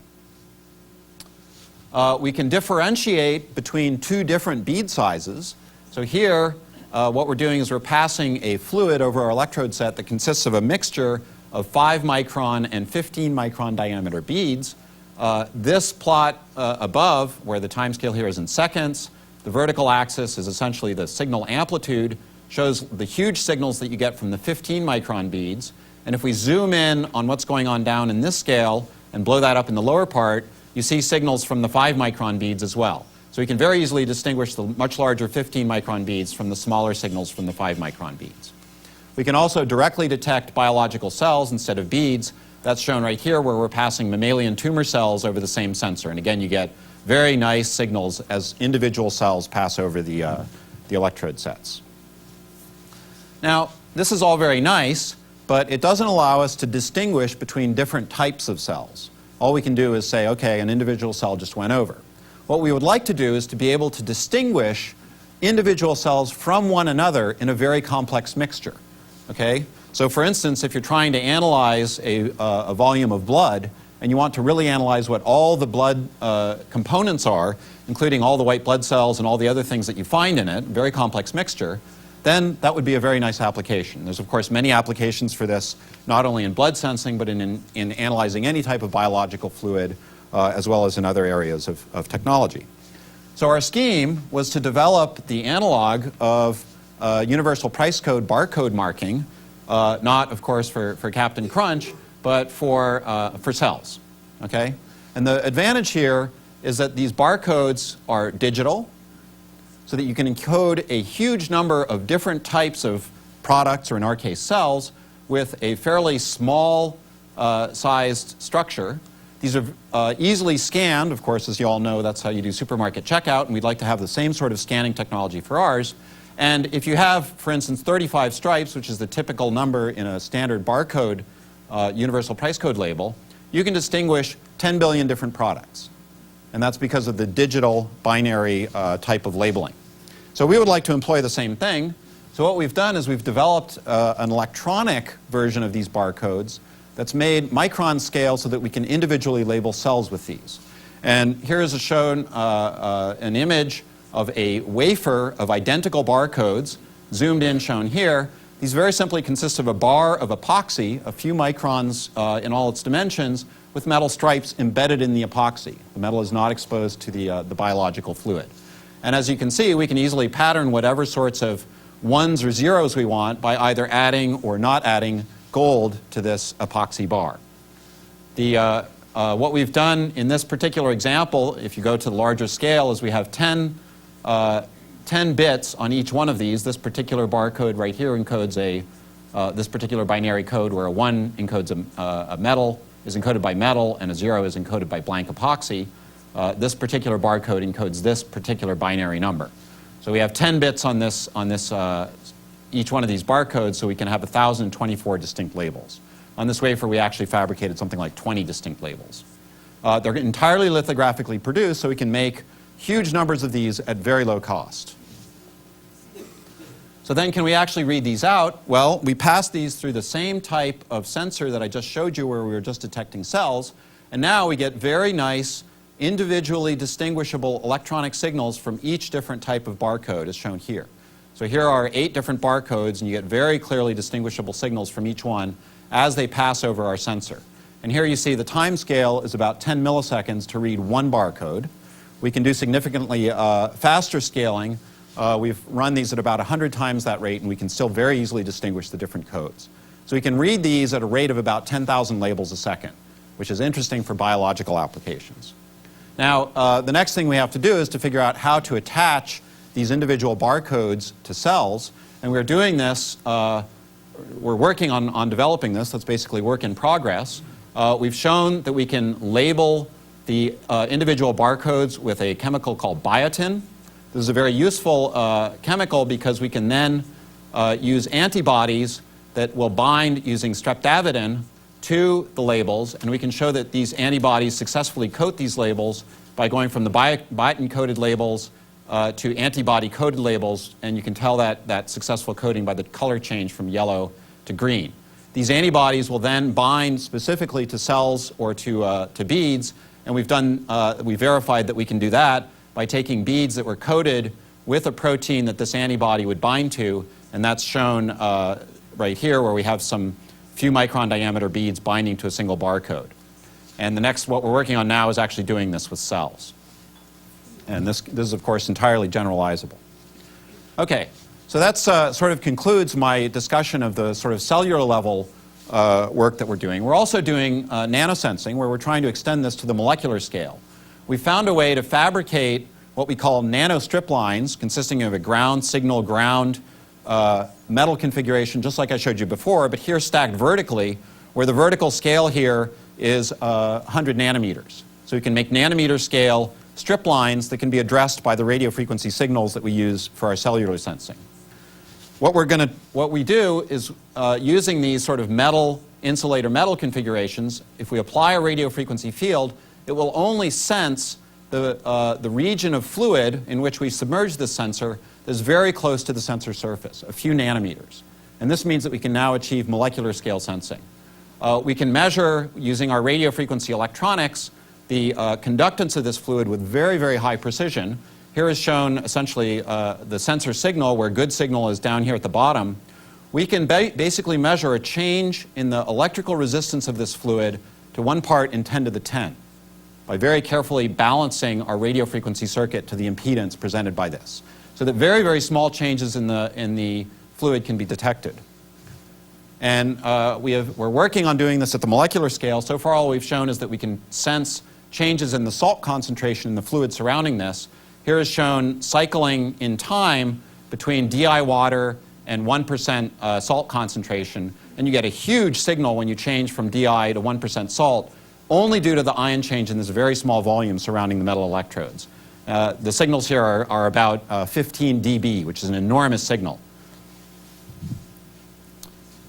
Speaker 7: We can differentiate between two different bead sizes. So here, what we're doing is we're passing a fluid over our electrode set that consists of a mixture of 5 micron and 15 micron diameter beads. This plot above, where the time scale here is in seconds, the vertical axis is essentially the signal amplitude, shows the huge signals that you get from the 15 micron beads. And if we zoom in on what's going on down in this scale and blow that up in the lower part, you see signals from the 5 micron beads as well. So we can very easily distinguish the much larger 15 micron beads from the smaller signals from the 5 micron beads. We can also directly detect biological cells instead of beads. That's shown right here where we're passing mammalian tumor cells over the same sensor. And again, you get very nice signals as individual cells pass over the electrode sets. Now, this is all very nice, but it doesn't allow us to distinguish between different types of cells. All we can do is say, okay, an individual cell just went over. What we would like to do is to be able to distinguish individual cells from one another in a very complex mixture. Okay? So for instance, if you're trying to analyze a volume of blood, and you want to really analyze what all the blood components are, including all the white blood cells and all the other things that you find in it, very complex mixture, then that would be a very nice application. There's, of course, many applications for this, not only in blood sensing, but in analyzing any type of biological fluid, as well as in other areas of technology. So our scheme was to develop the analog of universal price code barcode marking, not, of course, for Captain Crunch, but for cells. Okay? And the advantage here is that these barcodes are digital, so that you can encode a huge number of different types of products, or in our case cells, with a fairly small sized structure. These are easily scanned. Of course, as you all know, that's how you do supermarket checkout, and we'd like to have the same sort of scanning technology for ours. And if you have, for instance, 35 stripes, which is the typical number in a standard barcode universal price code label, you can distinguish 10 billion different products. And that's because of the digital binary type of labeling. So we would like to employ the same thing. So what we've done is we've developed an electronic version of these barcodes that's made micron scale so that we can individually label cells with these. And here is shown an image of a wafer of identical barcodes, zoomed in, shown here. These very simply consist of a bar of epoxy, a few microns in all its dimensions, with metal stripes embedded in the epoxy. The metal is not exposed to the biological fluid. And as you can see, we can easily pattern whatever sorts of ones or zeros we want by either adding or not adding gold to this epoxy bar. What we've done in this particular example, if you go to the larger scale, is we have 10 bits on each one of these. This particular barcode right here encodes this particular binary code where a 1 encodes a metal, is encoded by metal, and a 0 is encoded by blank epoxy. This particular barcode encodes this particular binary number. So we have 10 bits on each one of these barcodes, so we can have 1,024 distinct labels. On this wafer, we actually fabricated something like 20 distinct labels. They're entirely lithographically produced, so we can make huge numbers of these at very low cost. So then can we actually read these out? Well, we pass these through the same type of sensor that I just showed you where we were just detecting cells, and now we get very nice individually distinguishable electronic signals from each different type of barcode as shown here. So here are 8 different barcodes, and you get very clearly distinguishable signals from each one as they pass over our sensor. And here you see the time scale is about 10 milliseconds to read one barcode. We can do significantly faster scaling. We've run these at about 100 times that rate, and we can still very easily distinguish the different codes. So we can read these at a rate of about 10,000 labels a second, which is interesting for biological applications. Now, the next thing we have to do is to figure out how to attach these individual barcodes to cells, and we're doing this, we're working on developing this. That's basically work in progress. We've shown that we can label the individual barcodes with a chemical called biotin. This is a very useful chemical because we can then use antibodies that will bind using streptavidin to the labels, and we can show that these antibodies successfully coat these labels by going from the biotin-coded labels to antibody-coded labels, and you can tell that successful coding by the color change from yellow to green. These antibodies will then bind specifically to cells or to beads, and we verified that we can do that by taking beads that were coated with a protein that this antibody would bind to, and that's shown right here, where we have some few micron diameter beads binding to a single barcode. And what we're working on now is actually doing this with cells. And this is, of course, entirely generalizable. Okay, so that sort of concludes my discussion of the sort of cellular level work that we're doing. We're also doing nanosensing, where we're trying to extend this to the molecular scale. We found a way to fabricate what we call nano strip lines, consisting of a ground signal ground metal configuration, just like I showed you before, but here stacked vertically, where the vertical scale here is 100 nanometers. So we can make nanometer scale strip lines that can be addressed by the radio frequency signals that we use for our cellular sensing. What we do is using these sort of metal insulator metal configurations, if we apply a radio frequency field, it will only sense the region of fluid in which we submerge this sensor that's very close to the sensor surface, a few nanometers. And this means that we can now achieve molecular scale sensing. We can measure, using our radio frequency electronics, the conductance of this fluid with very, very high precision. Here is shown essentially the sensor signal, where good signal is down here at the bottom. We can basically measure a change in the electrical resistance of this fluid to 1 part in 10 to the 10 by very carefully balancing our radio frequency circuit to the impedance presented by this, so that very, very small changes in the fluid can be detected. And we're working on doing this at the molecular scale. So far, all we've shown is that we can sense changes in the salt concentration in the fluid surrounding this. Here is shown cycling in time between DI water and 1% salt concentration. And you get a huge signal when you change from DI to 1% salt, only due to the ion change in this very small volume surrounding the metal electrodes. The signals here are about 15 dB, which is an enormous signal.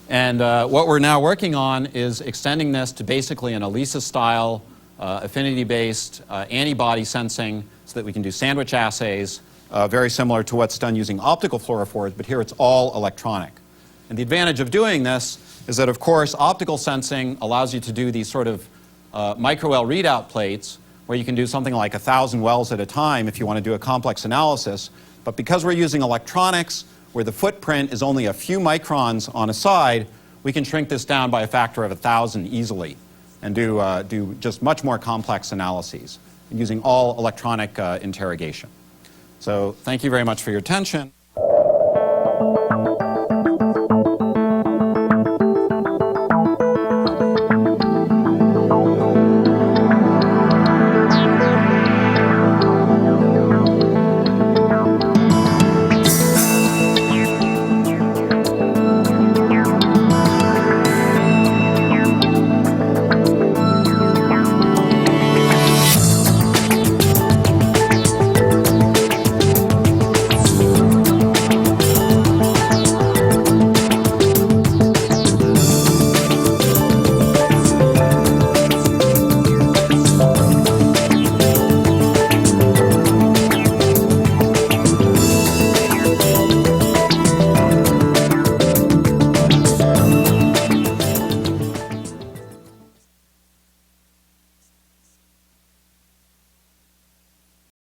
Speaker 7: And what we're now working on is extending this to basically an ELISA-style, affinity-based antibody sensing, so that we can do sandwich assays, very similar to what's done using optical fluorophores, but here it's all electronic. And the advantage of doing this is that, of course, optical sensing allows you to do these sort of micro-well readout plates, where you can do something like 1,000 wells at a time if you want to do a complex analysis. But because we're using electronics, where the footprint is only a few microns on a side, we can shrink this down by a factor of 1,000 easily and do just much more complex analyses using all electronic interrogation. So thank you very much for your attention.